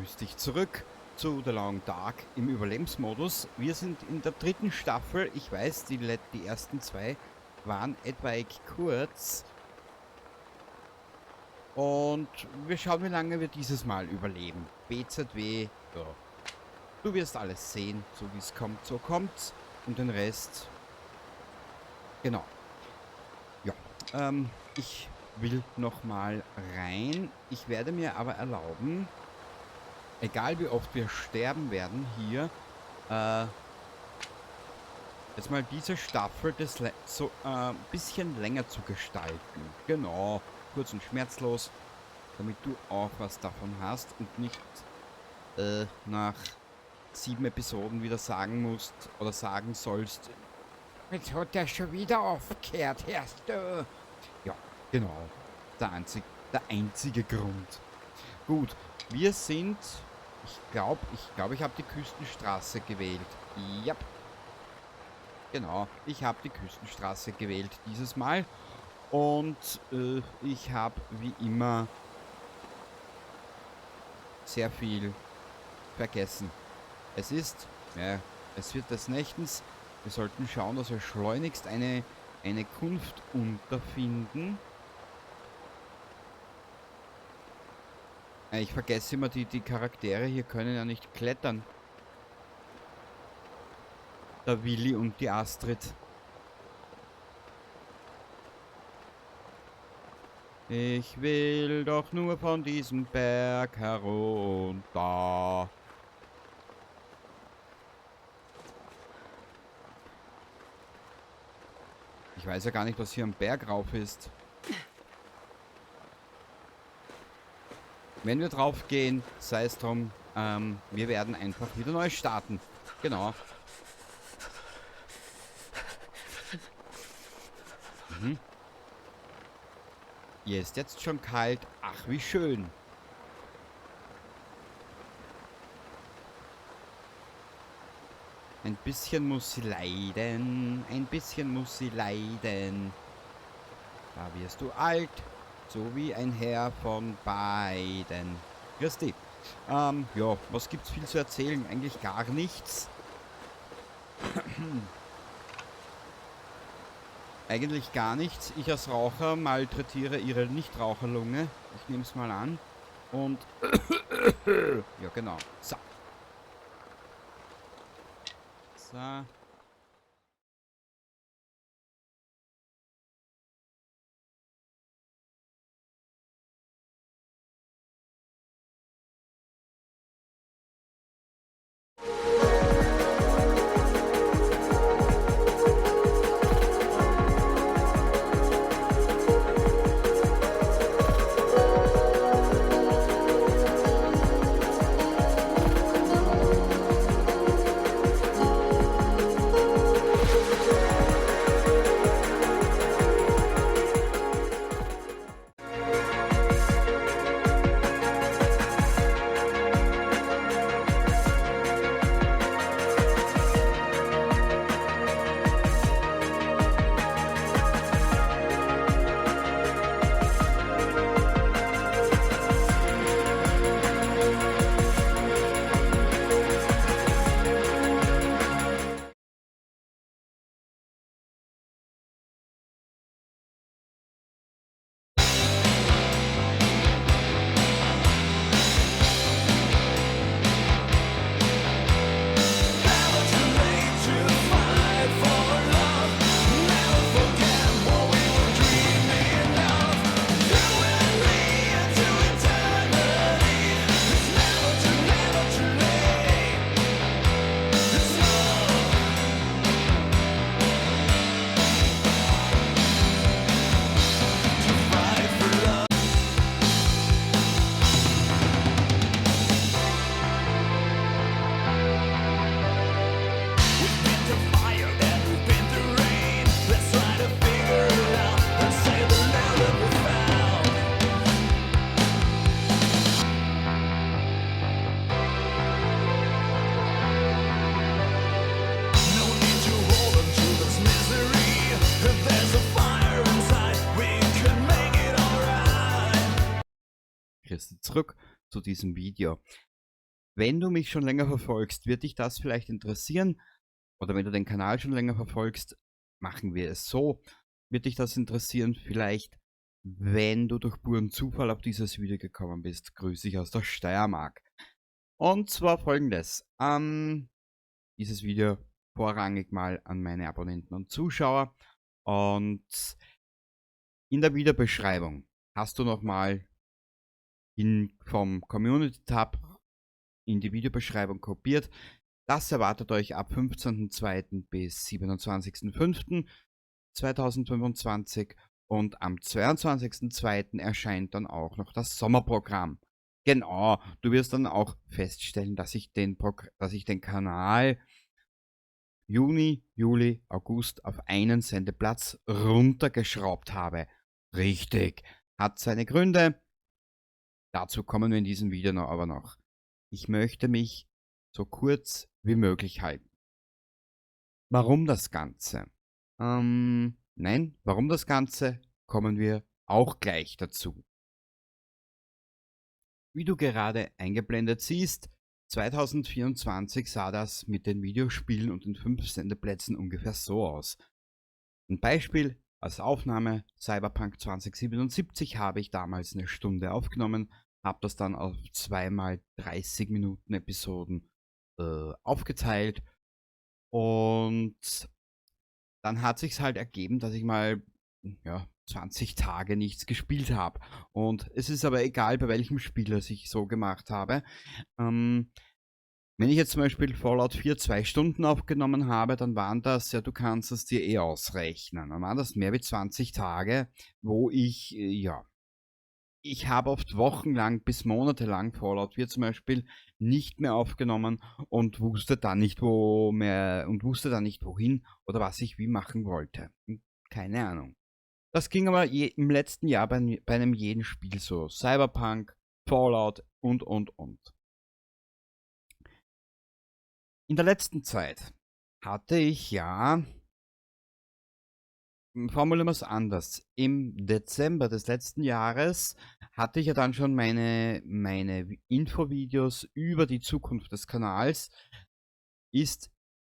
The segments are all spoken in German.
grüß dich zurück zu The Long Dark im Überlebensmodus. Wir sind in der dritten Staffel. Ich weiß, die ersten zwei waren etwaig kurz. Und wir schauen, wie lange wir dieses Mal überleben. BZW, ja. Du wirst alles sehen, so wie es kommt, so kommt's. Und den Rest, genau. Ja, ich will noch mal rein. Ich werde mir aber erlauben, egal wie oft wir sterben werden hier, jetzt mal diese Staffel so ein bisschen länger zu gestalten. Genau, kurz und schmerzlos, damit du auch was davon hast und nicht nach 7 Episoden wieder sagen musst oder sagen sollst, jetzt hat der schon wieder aufgehört, hörst du? Ja, genau, der einzige Grund. Gut, wir sind, ich glaube, ich habe die Küstenstraße gewählt. Ja, genau, ich habe die Küstenstraße gewählt dieses Mal. Und ich habe wie immer sehr viel vergessen. Es wird des Nächtens. Wir sollten schauen, dass wir schleunigst eine Kunft unterfinden. Ich vergesse immer, die Charaktere hier können ja nicht klettern. Der Willi und die Astrid. Ich will doch nur von diesem Berg herunter. Ich weiß ja gar nicht, was hier am Berg rauf ist. Wenn wir drauf gehen, sei es drum, wir werden einfach wieder neu starten. Genau. Mhm. Hier ist jetzt schon kalt. Ach, wie schön. Ein bisschen muss sie leiden. Ein bisschen muss sie leiden. Da wirst du alt. So wie ein Herr von beiden. Christi. Ja, was gibt's viel zu erzählen? Eigentlich gar nichts. Eigentlich gar nichts. Ich als Raucher malträtiere ihre Nichtraucherlunge. Ich nehme es mal an. Und ja, genau. So. So. Zurück zu diesem Video. Wenn du mich schon länger verfolgst, wird dich das vielleicht interessieren. Oder wenn du den Kanal schon länger verfolgst, machen wir es so. Wird dich das interessieren? Vielleicht, wenn du durch puren Zufall auf dieses Video gekommen bist. Grüße ich aus der Steiermark. Und zwar folgendes. Dieses Video vorrangig mal an meine Abonnenten und Zuschauer. Und in der Videobeschreibung hast du nochmal vom Community-Tab in die Videobeschreibung kopiert. Das erwartet euch ab 15.02. bis 27.05.2025 und am 22.02. erscheint dann auch noch das Sommerprogramm. Genau, du wirst dann auch feststellen, dass ich den Kanal Juni, Juli, August auf einen Sendeplatz runtergeschraubt habe. Richtig, hat seine Gründe. Dazu kommen wir in diesem Video aber noch. Ich möchte mich so kurz wie möglich halten. Warum das Ganze? Nein, warum das Ganze? Kommen wir auch gleich dazu. Wie du gerade eingeblendet siehst, 2024 sah das mit den Videospielen und den 5 Sendeplätzen ungefähr so aus. Ein Beispiel als Aufnahme: Cyberpunk 2077 habe ich damals eine Stunde aufgenommen, habe das dann auf 2x 30 Minuten Episoden aufgeteilt und dann hat sich's halt ergeben, dass ich mal 20 Tage nichts gespielt habe. Und es ist aber egal, bei welchem Spiel das ich so gemacht habe. Wenn ich jetzt zum Beispiel Fallout 4 2 Stunden aufgenommen habe, dann waren das, ja, du kannst es dir eh ausrechnen, dann waren das mehr wie 20 Tage, wo ich habe oft wochenlang bis monatelang Fallout 4 zum Beispiel nicht mehr aufgenommen und wusste dann nicht wohin oder was ich wie machen wollte. Keine Ahnung. Das ging aber im letzten Jahr bei einem jeden Spiel so. Cyberpunk, Fallout und. In der letzten Zeit hatte ich formulieren wir es anders. Im Dezember des letzten Jahres hatte ich ja dann schon meine Infovideos über die Zukunft des Kanals. Ist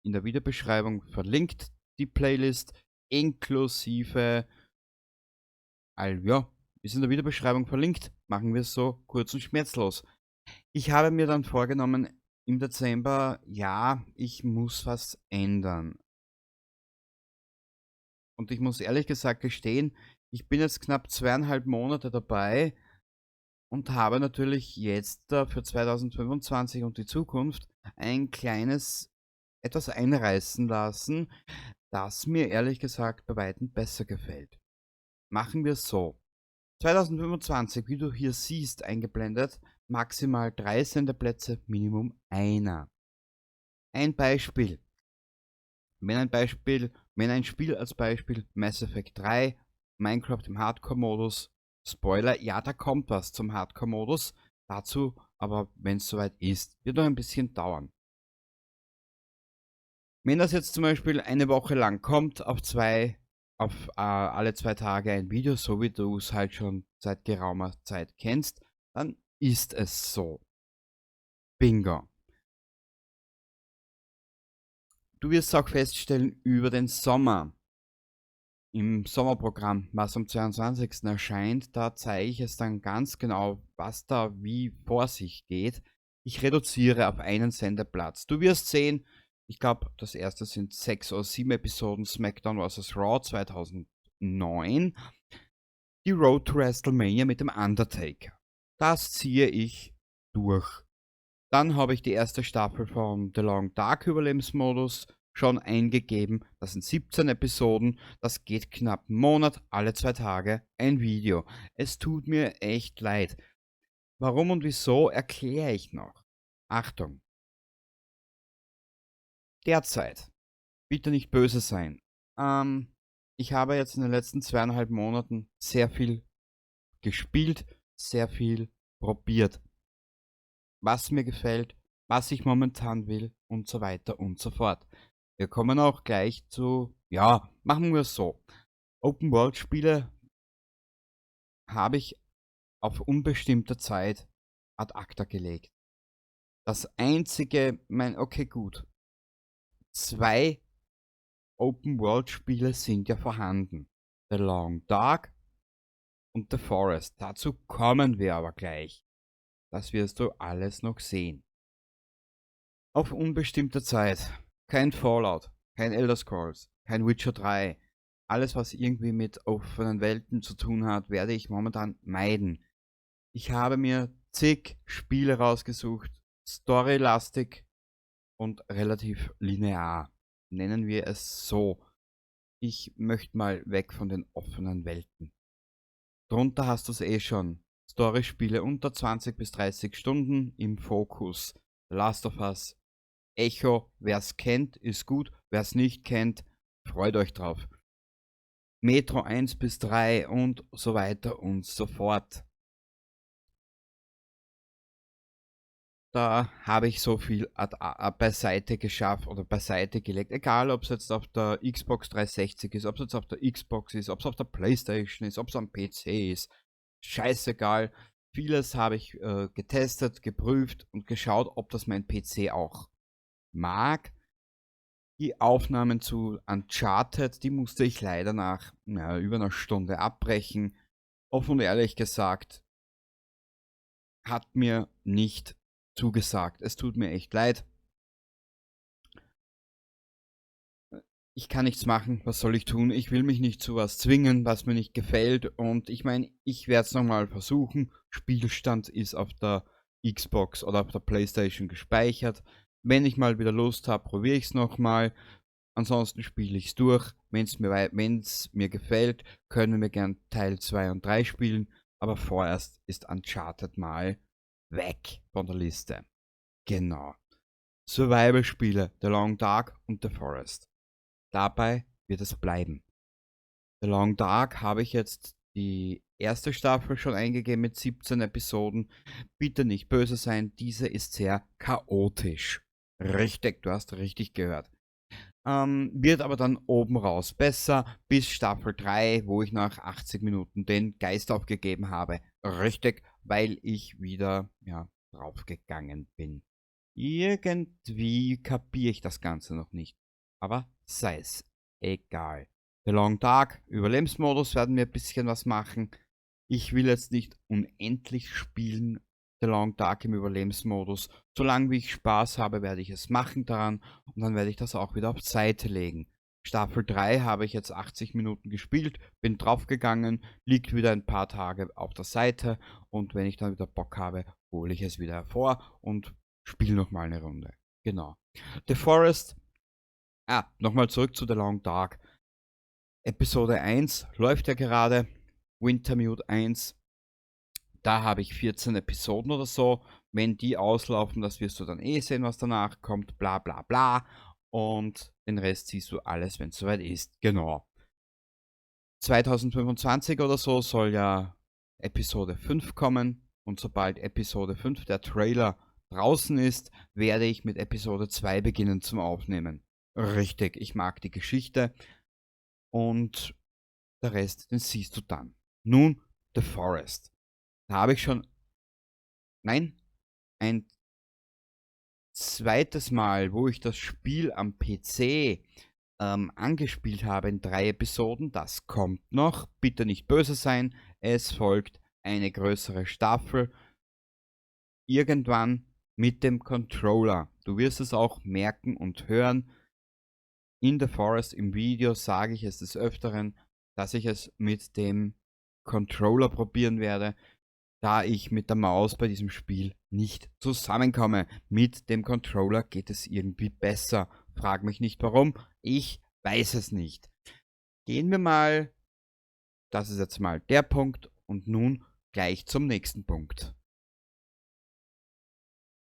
in der Videobeschreibung verlinkt, die Playlist inklusive, ist in der Videobeschreibung verlinkt. Machen wir es so kurz und schmerzlos. Ich habe mir dann vorgenommen, im Dezember, ich muss was ändern. Und ich muss ehrlich gesagt gestehen, ich bin jetzt knapp 2,5 Monate dabei und habe natürlich jetzt für 2025 und die Zukunft ein kleines etwas einreißen lassen, das mir ehrlich gesagt bei weitem besser gefällt. Machen wir es so. 2025, wie du hier siehst, eingeblendet, maximal 3 Sendeplätze, Minimum einer. Ein Beispiel. Wenn ein Spiel als Beispiel Mass Effect 3, Minecraft im Hardcore-Modus, Spoiler, ja, da kommt was zum Hardcore-Modus, dazu aber, wenn es soweit ist, wird noch ein bisschen dauern. Wenn das jetzt zum Beispiel eine Woche lang kommt, auf alle 2 Tage ein Video, so wie du es halt schon seit geraumer Zeit kennst, dann ist es so. Bingo. Du wirst auch feststellen, über den Sommer, im Sommerprogramm, was am 22. erscheint, da zeige ich es dann ganz genau, was da wie vor sich geht. Ich reduziere auf einen Sendeplatz. Du wirst sehen, ich glaube, das erste sind 6 oder 7 Episoden SmackDown vs. Raw 2009. Die Road to WrestleMania mit dem Undertaker. Das ziehe ich durch. Dann habe ich die erste Staffel von The Long Dark Überlebensmodus schon eingegeben. Das sind 17 Episoden. Das geht knapp einen Monat, alle 2 Tage ein Video. Es tut mir echt leid. Warum und wieso erkläre ich noch. Achtung. Derzeit. Bitte nicht böse sein. Ich habe jetzt in den letzten 2,5 Monaten sehr viel gespielt, sehr viel probiert. Was mir gefällt, was ich momentan will und so weiter und so fort. Wir kommen auch gleich zu, machen wir es so. Open-World-Spiele habe ich auf unbestimmte Zeit ad acta gelegt. Das einzige, okay, gut. 2 Open-World-Spiele sind ja vorhanden. The Long Dark und The Forest. Dazu kommen wir aber gleich. Das wirst du alles noch sehen. Auf unbestimmte Zeit. Kein Fallout, kein Elder Scrolls, kein Witcher 3. Alles, was irgendwie mit offenen Welten zu tun hat, werde ich momentan meiden. Ich habe mir zig Spiele rausgesucht, storylastig und relativ linear. Nennen wir es so. Ich möchte mal weg von den offenen Welten. Drunter hast du es eh schon. Storyspiele unter 20 bis 30 Stunden im Fokus. Last of Us, Echo, wer es kennt, ist gut. Wer es nicht kennt, freut euch drauf. Metro 1 bis 3 und so weiter und so fort. Da habe ich so viel beiseite geschafft oder beiseite gelegt. Egal, ob es jetzt auf der Xbox 360 ist, ob es jetzt auf der Xbox ist, ob es auf der Playstation ist, ob es am PC ist. Scheißegal. Vieles habe ich getestet, geprüft und geschaut, ob das mein PC auch mag. Die Aufnahmen zu Uncharted, die musste ich leider nach über einer Stunde abbrechen. Offen und ehrlich gesagt, hat mir nicht zugesagt. Es tut mir echt leid. Ich kann nichts machen, was soll ich tun? Ich will mich nicht zu was zwingen, was mir nicht gefällt. Und ich meine, ich werde es nochmal versuchen. Spielstand ist auf der Xbox oder auf der Playstation gespeichert. Wenn ich mal wieder Lust habe, probiere ich es nochmal. Ansonsten spiele ich es durch. Wenn es mir gefällt, können wir gern Teil 2 und 3 spielen. Aber vorerst ist Uncharted mal weg von der Liste. Genau. Survival-Spiele, The Long Dark und The Forest. Dabei wird es bleiben. The Long Dark habe ich jetzt die erste Staffel schon eingegeben mit 17 Episoden. Bitte nicht böse sein, diese ist sehr chaotisch. Richtig, du hast richtig gehört. Wird aber dann oben raus besser bis Staffel 3, wo ich nach 80 Minuten den Geist aufgegeben habe. Richtig, weil ich wieder draufgegangen bin. Irgendwie kapiere ich das Ganze noch nicht. Aber sei es. Egal. The Long Dark, Überlebensmodus werden wir ein bisschen was machen. Ich will jetzt nicht unendlich spielen, The Long Dark im Überlebensmodus. Solange wie ich Spaß habe, werde ich es machen daran und dann werde ich das auch wieder auf Seite legen. Staffel 3 habe ich jetzt 80 Minuten gespielt, bin draufgegangen, liegt wieder ein paar Tage auf der Seite und wenn ich dann wieder Bock habe, hole ich es wieder hervor und spiele nochmal eine Runde. Genau. The Forest. Nochmal zurück zu The Long Dark. Episode 1 läuft ja gerade. Wintermute 1. Da habe ich 14 Episoden oder so. Wenn die auslaufen, das wirst du dann eh sehen, was danach kommt. Bla bla bla. Und den Rest siehst du alles, wenn es soweit ist. Genau. 2025 oder so soll ja Episode 5 kommen. Und sobald Episode 5 der Trailer draußen ist, werde ich mit Episode 2 beginnen zum Aufnehmen. Richtig, ich mag die Geschichte. Und der Rest, den siehst du dann. Nun, The Forest. Da habe ich schon, nein, ein zweites Mal, wo ich das Spiel am PC angespielt habe in 3 Episoden. Das kommt noch. Bitte nicht böse sein. Es folgt eine größere Staffel. Irgendwann mit dem Controller. Du wirst es auch merken und hören. In The Forest im Video sage ich es des Öfteren, dass ich es mit dem Controller probieren werde, da ich mit der Maus bei diesem Spiel nicht zusammenkomme. Mit dem Controller geht es irgendwie besser. Frag mich nicht warum, ich weiß es nicht. Gehen wir mal, das ist jetzt mal der Punkt und nun gleich zum nächsten Punkt.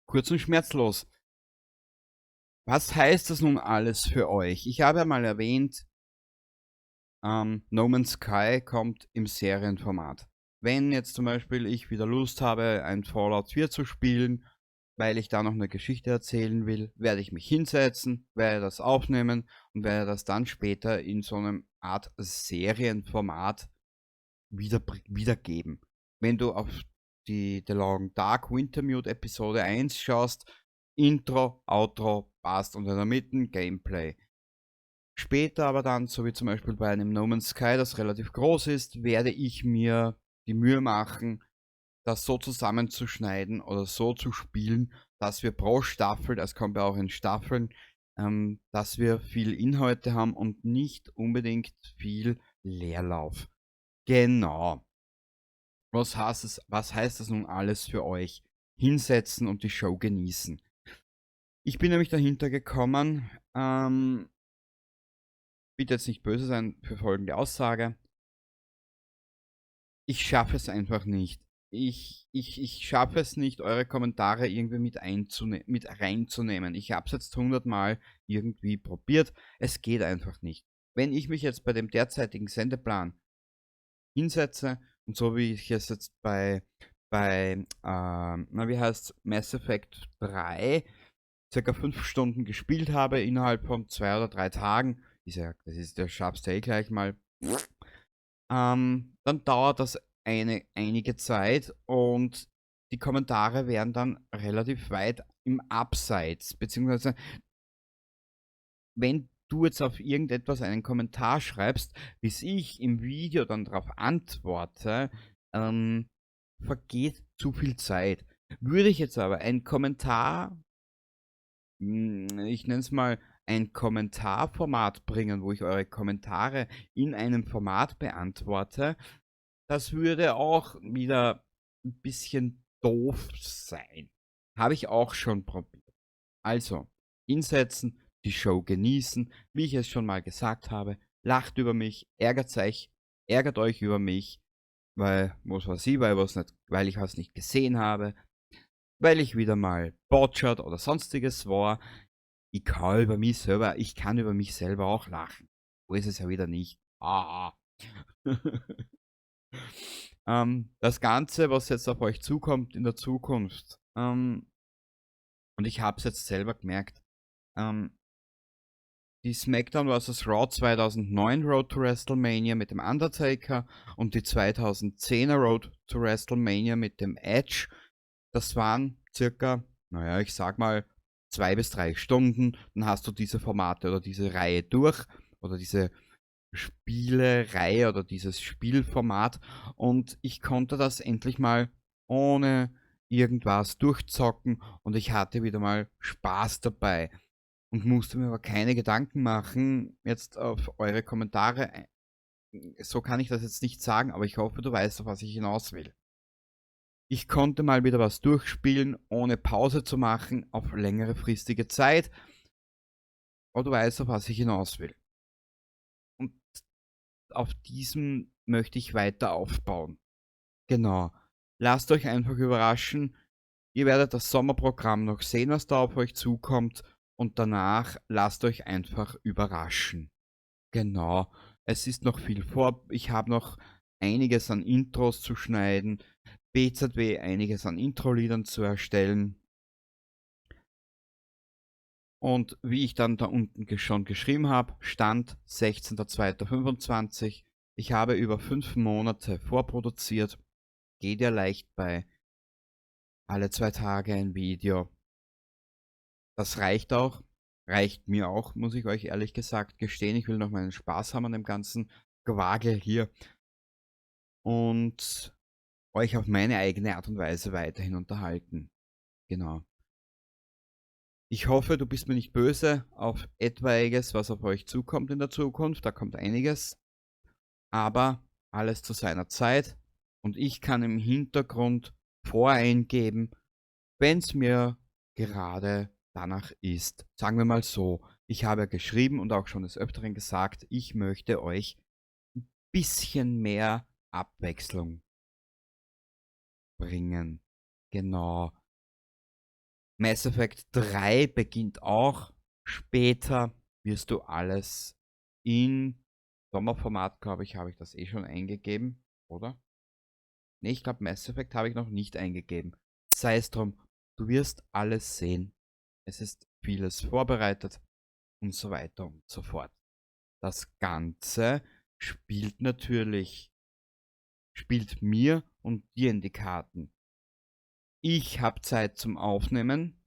Kurz und schmerzlos. Was heißt das nun alles für euch? Ich habe ja mal erwähnt, No Man's Sky kommt im Serienformat. Wenn jetzt zum Beispiel ich wieder Lust habe, ein Fallout 4 zu spielen, weil ich da noch eine Geschichte erzählen will, werde ich mich hinsetzen, werde das aufnehmen und werde das dann später in so einem Art Serienformat wiedergeben. Wenn du auf die The Long Dark Wintermute Episode 1 schaust, Intro, Outro, passt und in der Mitte Gameplay. Später aber dann, so wie zum Beispiel bei einem No Man's Sky, das relativ groß ist, werde ich mir die Mühe machen, das so zusammenzuschneiden oder so zu spielen, dass wir pro Staffel, das kommt ja auch in Staffeln, dass wir viel Inhalte haben und nicht unbedingt viel Leerlauf. Genau. Was heißt das nun alles für euch? Hinsetzen und die Show genießen. Ich bin nämlich dahinter gekommen, bitte jetzt nicht böse sein für folgende Aussage. Ich schaffe es einfach nicht. Ich schaffe es nicht, eure Kommentare irgendwie mit reinzunehmen. Ich habe es jetzt 100 Mal irgendwie probiert. Es geht einfach nicht. Wenn ich mich jetzt bei dem derzeitigen Sendeplan hinsetze und so wie ich es jetzt wie heißt Mass Effect 3 circa 5 Stunden gespielt habe innerhalb von 2 oder 3 Tagen, der schaffst du eh gleich mal, dann dauert das einige Zeit und die Kommentare werden dann relativ weit im Abseits, beziehungsweise wenn du jetzt auf irgendetwas einen Kommentar schreibst, bis ich im Video dann darauf antworte, ähm, vergeht zu viel Zeit. Würde ich jetzt aber einen Kommentar, ich nenne es mal ein Kommentarformat bringen, wo ich eure Kommentare in einem Format beantworte, das würde auch wieder ein bisschen doof sein. Habe ich auch schon probiert. Also, hinsetzen, die Show genießen, wie ich es schon mal gesagt habe, lacht über mich, ärgert euch über mich, weil, was weiß ich, weil ich was nicht gesehen habe, weil ich wieder mal botschert oder sonstiges war. Ich kann über mich selber auch lachen. So ist es ja wieder nicht. Ah. Das Ganze, was jetzt auf euch zukommt in der Zukunft, und ich habe es jetzt selber gemerkt, ähm, die SmackDown vs. Raw 2009 Road to WrestleMania mit dem Undertaker und die 2010er Road to WrestleMania mit dem Edge, das waren circa, naja, ich sag mal 2 bis 3 Stunden, dann hast du diese Formate oder diese Reihe durch oder diese Spielereihe oder dieses Spielformat und ich konnte das endlich mal ohne irgendwas durchzocken und ich hatte wieder mal Spaß dabei und musste mir aber keine Gedanken machen jetzt auf eure Kommentare. So kann ich das jetzt nicht sagen, aber ich hoffe, du weißt, auf was ich hinaus will. Ich konnte mal wieder was durchspielen, ohne Pause zu machen, auf längere fristige Zeit. Aber du weißt, auf was ich hinaus will. Und auf diesem möchte ich weiter aufbauen. Genau. Lasst euch einfach überraschen. Ihr werdet das Sommerprogramm noch sehen, was da auf euch zukommt. Und danach lasst euch einfach überraschen. Genau. Es ist noch viel vor. Ich habe noch einiges an Intros zu schneiden. BZW einiges an Intro-Liedern zu erstellen. Und wie ich dann da unten schon geschrieben habe, Stand 16.02.25. Ich habe über 5 Monate vorproduziert. Geht ja leicht bei alle 2 Tage ein Video. Das reicht auch. Reicht mir auch, muss ich euch ehrlich gesagt gestehen. Ich will noch meinen Spaß haben an dem ganzen Gewagel hier. Und euch auf meine eigene Art und Weise weiterhin unterhalten. Genau. Ich hoffe, du bist mir nicht böse auf etwaiges, was auf euch zukommt in der Zukunft. Da kommt einiges. Aber alles zu seiner Zeit. Und ich kann im Hintergrund voreingeben, wenn es mir gerade danach ist. Sagen wir mal so. Ich habe ja geschrieben und auch schon des Öfteren gesagt, ich möchte euch ein bisschen mehr Abwechslung bringen. Genau. Mass Effect 3 beginnt auch später. Wirst du alles in Sommerformat, glaube ich, habe ich das eh schon eingegeben, oder? Ne, ich glaube, Mass Effect habe ich noch nicht eingegeben. Sei es drum, du wirst alles sehen. Es ist vieles vorbereitet und so weiter und so fort. Das Ganze spielt natürlich, spielt mir und dir in die Karten. Ich habe Zeit zum Aufnehmen.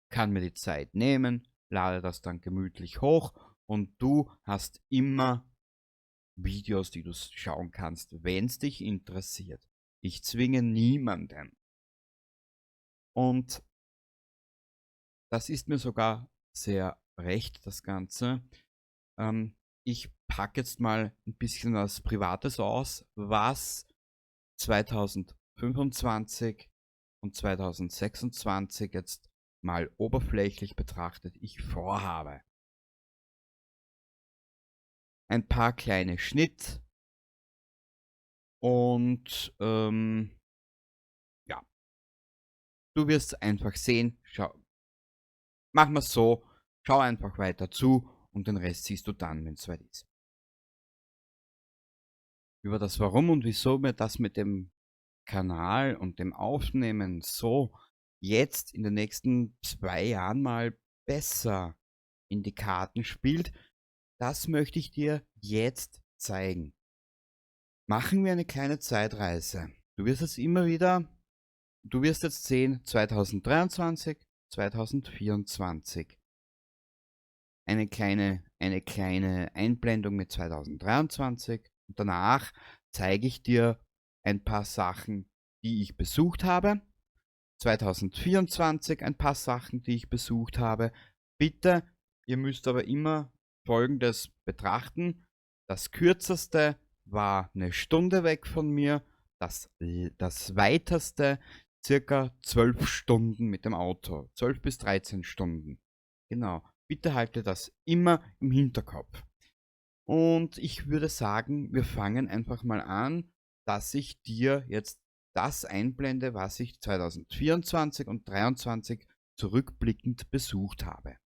kann mir die Zeit nehmen, lade das dann gemütlich hoch und du hast immer Videos, die du schauen kannst, wenn es dich interessiert. Ich zwinge niemanden. Und das ist mir sogar sehr recht, das Ganze. Ich packe jetzt mal ein bisschen was Privates aus, was 2025 und 2026 jetzt mal oberflächlich betrachtet ich vorhabe. Ein paar kleine Schnitt und ja, du wirst einfach sehen, mach mal so, schau einfach weiter zu und den Rest siehst du dann, wenn es soweit ist. Über das Warum und Wieso mir das mit dem Kanal und dem Aufnehmen so jetzt in den nächsten 2 Jahren mal besser in die Karten spielt, das möchte ich dir jetzt zeigen. Machen wir eine kleine Zeitreise. Du wirst jetzt sehen, 2023, 2024. Eine kleine Einblendung mit 2023 und danach zeige ich dir ein paar Sachen, die ich besucht habe. 2024 ein paar Sachen, die ich besucht habe. Bitte, ihr müsst aber immer Folgendes betrachten. Das kürzeste war eine Stunde weg von mir. Das weiteste circa 12 Stunden mit dem Auto. 12 bis 13 Stunden. Genau. Bitte halte das immer im Hinterkopf. Und ich würde sagen, wir fangen einfach mal an, dass ich dir jetzt das einblende, was ich 2024 und 2023 zurückblickend besucht habe.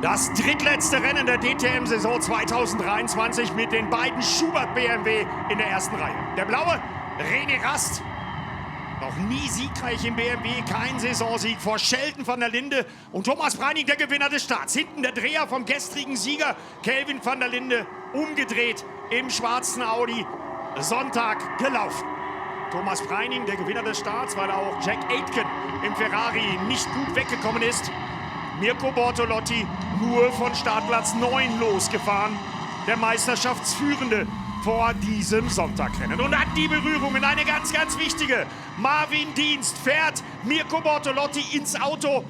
Das drittletzte Rennen der DTM-Saison 2023 mit den beiden Schubert BMW in der ersten Reihe. Der blaue René Rast, noch nie siegreich im BMW, kein Saisonsieg vor Sheldon van der Linde und Thomas Preining, der Gewinner des Starts. Hinten der Dreher vom gestrigen Sieger Kelvin van der Linde, umgedreht im schwarzen Audi, Sonntag gelaufen. Thomas Preining, der Gewinner des Starts, weil auch Jack Aitken im Ferrari nicht gut weggekommen ist. Mirko Bortolotti nur von Startplatz 9 losgefahren. Der Meisterschaftsführende vor diesem Sonntagrennen. Und hat die Berührungen, eine ganz, ganz wichtige. Marvin Dienst fährt Mirko Bortolotti ins Auto.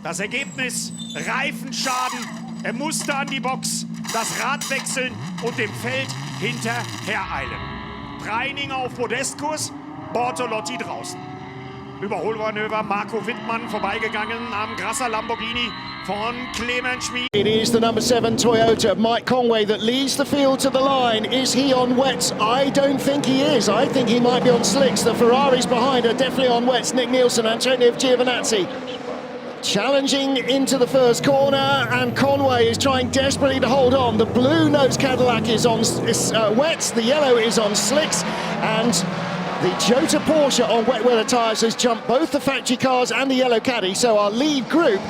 Das Ergebnis, Reifenschaden. Er musste an die Box, das Rad wechseln und dem Feld hinterhereilen. Preining auf Podestkurs, Bortolotti draußen. Überholmanöver, Marco Wittmann vorbeigegangen am Grasser Lamborghini von Clement Schmid. It is the number 7 Toyota, Mike Conway, that leads the field to the line. Is he on wets? I don't think he is. I think he might be on slicks. The Ferraris behind are definitely on wets. Nick Nielsen, Antonio Giovinazzi challenging into the first corner, and Conway is trying desperately to hold on. The blue nose Cadillac is on wets, the yellow is on slicks, and the Jota Porsche on wet weather tyres has jumped both the factory cars and the yellow caddy. So our lead group,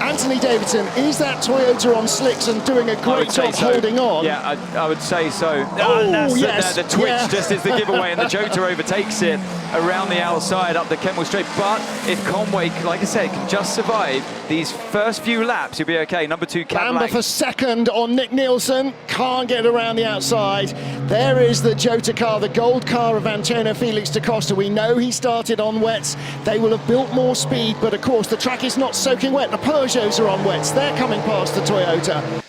Anthony Davidson, is that Toyota on slicks and doing a great job holding on? Yeah, I would say so. Oh, yes. The twitch just is the giveaway, and the Jota overtakes it around the outside up the Kentwell Straight. But if Conway, like I said, can just survive these first few laps, he'll be okay. Number 2 Cadillac. Bamber for second on Nick Nielsen. Can't get around the outside. There is the Jota car, the gold car of Antonio Felix da Costa. We know he started on wets. They will have built more speed, but of course the track is not soaking wet. The Peugeots are on wets. They're coming past the Toyota.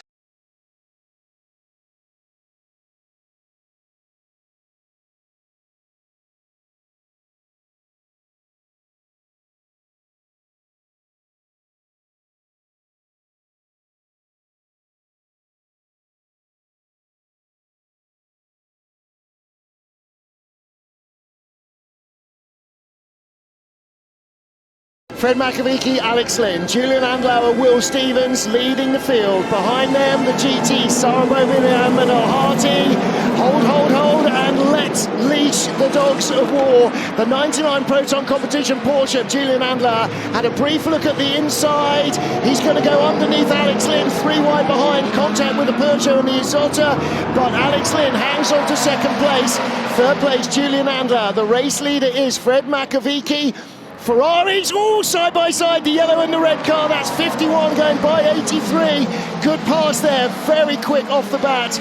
Fred Makovic, Alex Lynn, Julian Andlauer, Will Stevens leading the field. Behind them, the GT, Sarabo William and O'Harty. Hold, and let's leash the dogs of war. The 99 Proton Competition Porsche, Julian Andlauer, had a brief look at the inside. He's going to go underneath Alex Lynn, 3 wide behind, contact with the Peugeot and the Isotta, but Alex Lynn hangs on to second place. Third place, Julian Andlauer. The race leader is Fred Makovic. Ferraris, all side by side, the yellow and the red car. That's 51 going by 83. Good pass there, very quick off the bat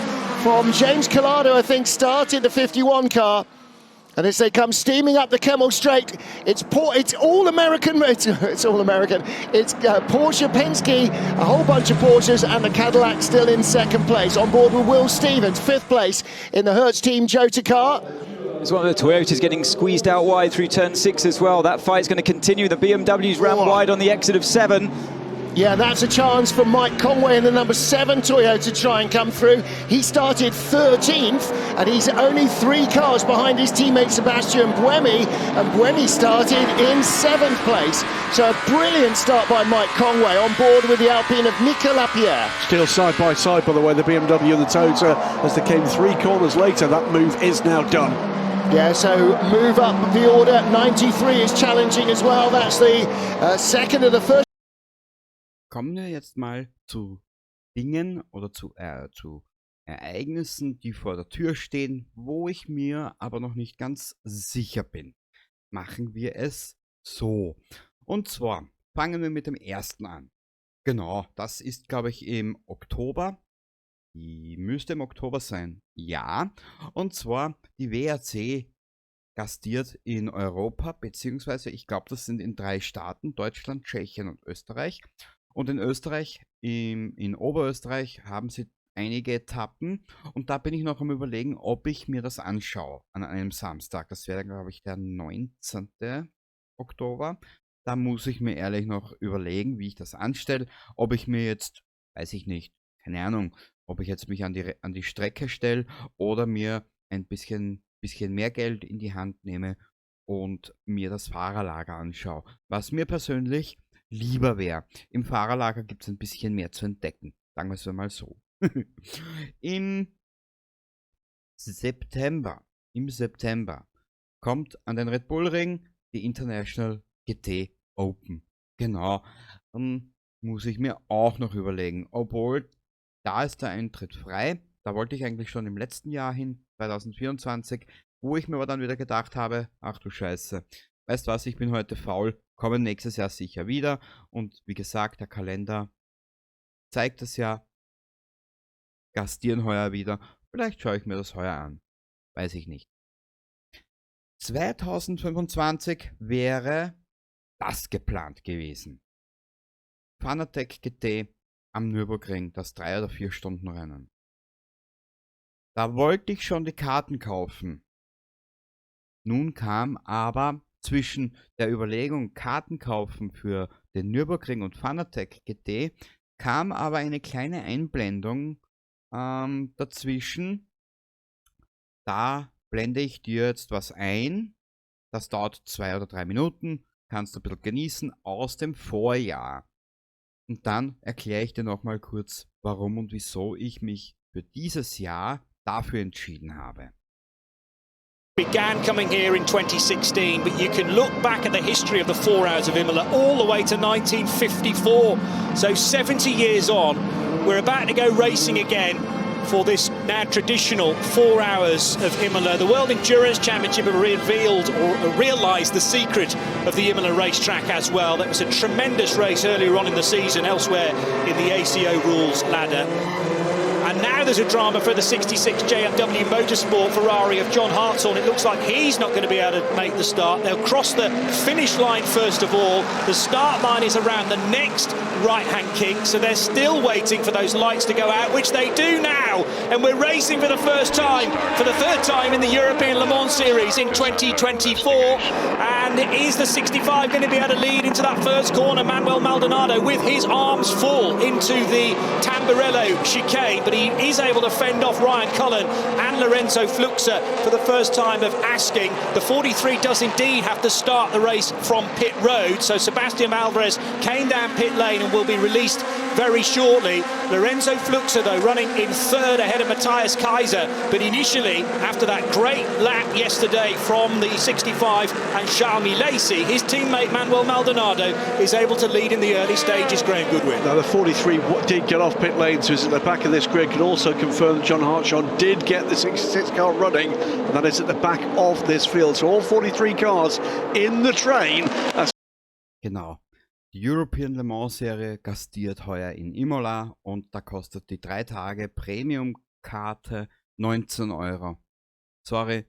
from James Collado, I think, started the 51 car. And as they come steaming up the Kemmel Straight, it's all American. It's all American. It's Porsche, Penske, a whole bunch of Porsches, and the Cadillac still in second place. On board with Will Stevens, 5th place in the Hertz Team Jota car. It's one of the Toyotas getting squeezed out wide through turn 6 as well. That fight's going to continue. The BMW's ran wide on the exit of 7. Yeah, that's a chance for Mike Conway in the number 7 Toyota to try and come through. He started 13th, and he's only 3 cars behind his teammate Sebastian Buemi, and Buemi started in 7th place. So a brilliant start by Mike Conway on board with the Alpine of Mika Lapierre. Still side by side, by the way, the BMW and the Toyota, as they came 3 corners later. That move is now done. Yeah, so move up the order. 93 is challenging as well. That's the second of the first. Kommen wir jetzt mal zu Dingen oder zu Ereignissen, die vor der Tür stehen, wo ich mir aber noch nicht ganz sicher bin. Machen wir es so. Und zwar fangen wir mit dem ersten an. Genau, das ist, glaube ich, im Oktober. Die müsste im Oktober sein. Ja, und zwar die WRC gastiert in Europa, beziehungsweise ich glaube, das sind in 3 Staaten, Deutschland, Tschechien und Österreich. Und in Österreich, in Oberösterreich, haben sie einige Etappen. Und da bin ich noch am Überlegen, ob ich mir das anschaue an einem Samstag. Das wäre, glaube ich, der 19. Oktober. Da muss ich mir ehrlich noch überlegen, wie ich das anstelle. Ob ich mir jetzt, weiß ich nicht, keine Ahnung, ob ich jetzt mich an die Strecke stelle oder mir ein bisschen mehr Geld in die Hand nehme und mir das Fahrerlager anschaue. Was mir persönlich lieber wäre. Im Fahrerlager gibt es ein bisschen mehr zu entdecken. Sagen wir es mal so. Im September kommt an den Red Bull Ring die International GT Open. Genau. Dann muss ich mir auch noch überlegen, obwohl da ist der Eintritt frei. Da wollte ich eigentlich schon im letzten Jahr hin, 2024, wo ich mir aber dann wieder gedacht habe, ach du Scheiße, weißt was, ich bin heute faul, komme nächstes Jahr sicher wieder. Und wie gesagt, der Kalender zeigt es ja, gastieren heuer wieder. Vielleicht schaue ich mir das heuer an. Weiß ich nicht. 2025 wäre das geplant gewesen. Fanatec GT am Nürburgring, das 3 oder 4 Stunden Rennen. Da wollte ich schon die Karten kaufen. Nun kam aber zwischen der Überlegung, Karten kaufen für den Nürburgring und Fanatec GT, kam aber eine kleine Einblendung dazwischen. Da blende ich dir jetzt was ein. Das dauert 2 oder 3 Minuten. Kannst du ein bisschen genießen aus dem Vorjahr. Und dann erkläre ich dir nochmal kurz, warum und wieso ich mich für dieses Jahr dafür entschieden habe. Began coming here in 2016, but you can look back at the history of the 4 Hours of Imola all the way to 1954. So 70 years on, we're about to go racing again for this now traditional 4 Hours of Imola. The World Endurance Championship have revealed or realised the secret of the Imola racetrack as well. That was a tremendous race earlier on in the season elsewhere in the ACO rules ladder. And now there's a drama for the 66 JMW Motorsport Ferrari of John Hartshorn. It looks like he's not going to be able to make the start. They'll cross the finish line first of all. The start line is around the next right-hand kick, so they're still waiting for those lights to go out, which they do now. And we're racing for the first time, for the 3rd time in the European Le Mans Series in 2024. And And is the 65 going to be able to lead into that first corner? Manuel Maldonado with his arms full into the Tamburello chicane, but he is able to fend off Ryan Cullen and Lorenzo Fluxa for the first time of asking. The 43 does indeed have to start the race from pit road, so Sebastian Alvarez came down pit lane and will be released very shortly. Lorenzo Fluxa, though, running in third ahead of Matthias Kaiser, but initially, after that great lap yesterday from the 65 and Charmy Lacey, his teammate Manuel Maldonado is able to lead in the early stages, Graham Goodwin. Now the 43 did get off pit lane, so is at the back of this grid. Can also confirm that John Hartshorn did get the 66 car running, and that is at the back of this field. So all 43 cars in the train. Genau. Die European Le Mans Serie gastiert heuer in Imola und da kostet die 3 Tage Premium-Karte 19 Euro. Sorry,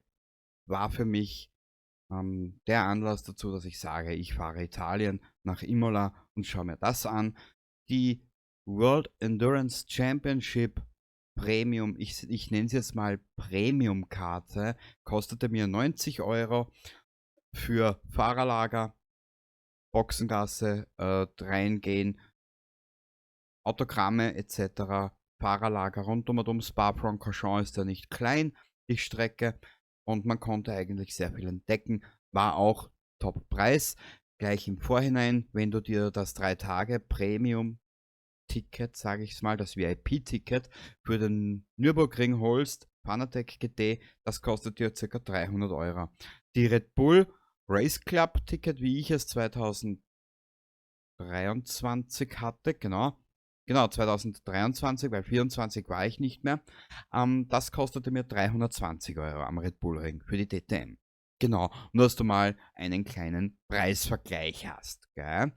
war für mich der Anlass dazu, dass ich sage, ich fahre Italien nach Imola und schaue mir das an. Die World Endurance Championship Premium, ich nenne es jetzt mal Premium-Karte, kostete mir 90 Euro für Fahrerlager, Boxengasse, reingehen, Autogramme etc., Fahrerlager rund um Spa-Francorchamps ist ja nicht klein, die Strecke, und man konnte eigentlich sehr viel entdecken, war auch Top-Preis. Gleich im Vorhinein, wenn du dir das 3 Tage Premium-Ticket, sage ich es mal, das VIP-Ticket für den Nürburgring holst, Fanatec GT, das kostet dir ca. 300 Euro. Die Red Bull Race Club Ticket, wie ich es 2023 hatte, genau 2023, weil 24 war ich nicht mehr, das kostete mir 320 Euro am Red Bull Ring für die DTM. Genau, nur dass du mal einen kleinen Preisvergleich hast. Gell?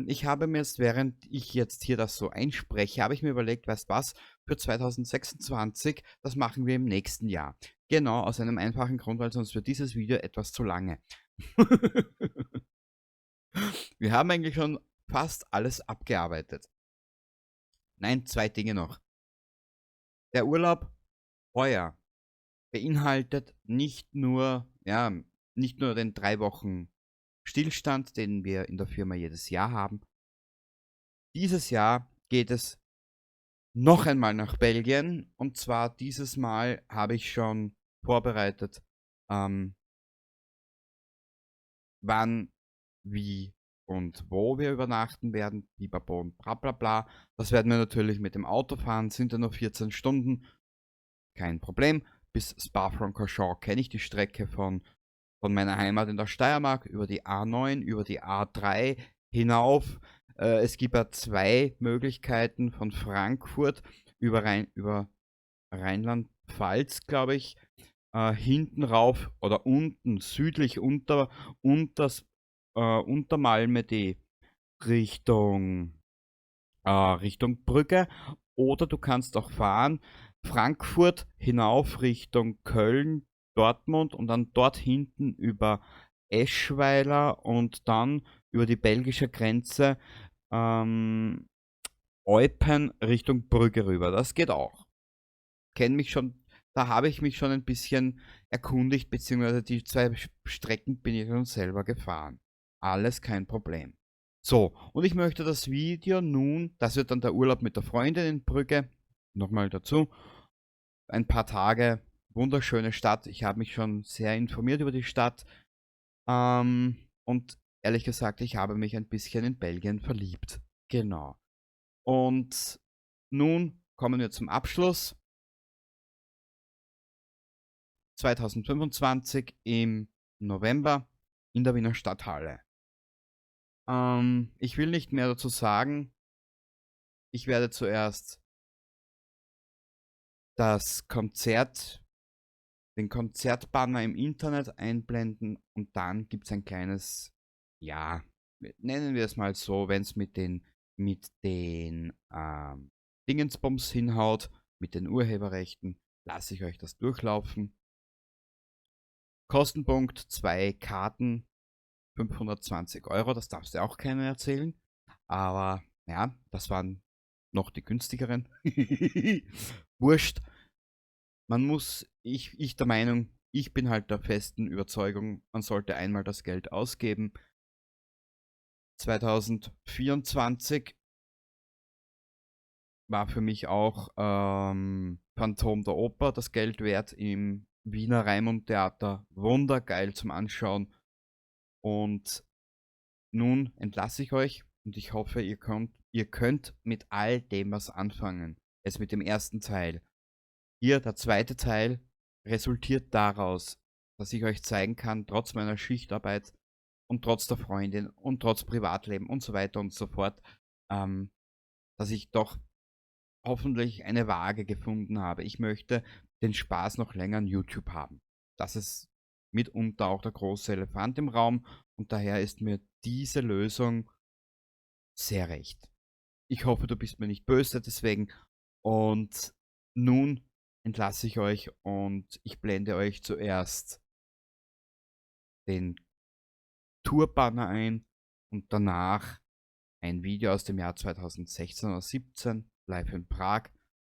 Ich habe mir jetzt, während ich jetzt hier das so einspreche, habe ich mir überlegt, weißt was, für 2026, das machen wir im nächsten Jahr. Genau, aus einem einfachen Grund, weil sonst wird dieses Video etwas zu lange. Wir haben eigentlich schon fast alles abgearbeitet. Nein, 2 Dinge noch. Der Urlaub heuer beinhaltet nicht nur den 3 Wochen Stillstand, den wir in der Firma jedes Jahr haben. Dieses Jahr geht es noch einmal nach Belgien, und zwar dieses Mal habe ich schon vorbereitet, wann, wie und wo wir übernachten werden, pipapo und bla bla bla. Das werden wir natürlich mit dem Auto fahren, sind ja nur 14 Stunden, kein Problem. Bis Spa-Francorchamps kenne ich die Strecke von meiner Heimat in der Steiermark über die A9, über die A3 hinauf. Es gibt ja 2 Möglichkeiten von Frankfurt über Rheinland-Pfalz, glaube ich, hinten rauf oder unten, südlich unter Malmedy Richtung Brügge, oder du kannst auch fahren Frankfurt hinauf Richtung Köln, Dortmund und dann dort hinten über Eschweiler und dann über die belgische Grenze Eupen Richtung Brügge rüber. Das geht auch. Kenne mich schon, da habe ich mich schon ein bisschen erkundigt, beziehungsweise die 2 Strecken bin ich schon selber gefahren. Alles kein Problem. So, und ich möchte das Video nun, das wird dann der Urlaub mit der Freundin in Brügge, nochmal dazu, ein paar Tage, wunderschöne Stadt, ich habe mich schon sehr informiert über die Stadt, und ehrlich gesagt, ich habe mich ein bisschen in Belgien verliebt. Genau. Und nun kommen wir zum Abschluss. 2025 im November in der Wiener Stadthalle. Ich will nicht mehr dazu sagen. Ich werde zuerst den Konzertbanner im Internet einblenden, und dann gibt es ein kleines, ja, nennen wir es mal so, wenn es mit den Dingensbums hinhaut, mit den Urheberrechten, lasse ich euch das durchlaufen. Kostenpunkt 2 Karten, 520 Euro, das darfst du auch keiner erzählen. Aber ja, das waren noch die günstigeren. Wurscht. Man muss, ich der Meinung, ich bin halt der festen Überzeugung, man sollte einmal das Geld ausgeben. 2024 war für mich auch Phantom der Oper das Geld wert im Wiener Raimund Theater. Wundergeil zum Anschauen. Und nun entlasse ich euch und ich hoffe, ihr könnt mit all dem was anfangen. Es mit dem ersten Teil. Hier der zweite Teil resultiert daraus, dass ich euch zeigen kann, trotz meiner Schichtarbeit und trotz der Freundin und trotz Privatleben und so weiter und so fort, dass ich doch hoffentlich eine Waage gefunden habe. Ich möchte den Spaß noch länger an YouTube haben. Das ist mitunter auch der große Elefant im Raum und daher ist mir diese Lösung sehr recht. Ich hoffe, du bist mir nicht böse deswegen und nun entlasse ich euch und ich blende euch zuerst den Tourbanner ein und danach ein Video aus dem Jahr 2016 oder 17 live in Prag.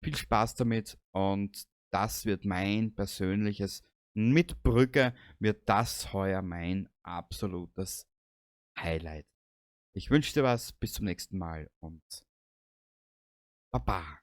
Viel Spaß damit und das wird mein persönliches, mit Brücke wird das heuer mein absolutes Highlight. Ich wünsche dir was, bis zum nächsten Mal und Baba.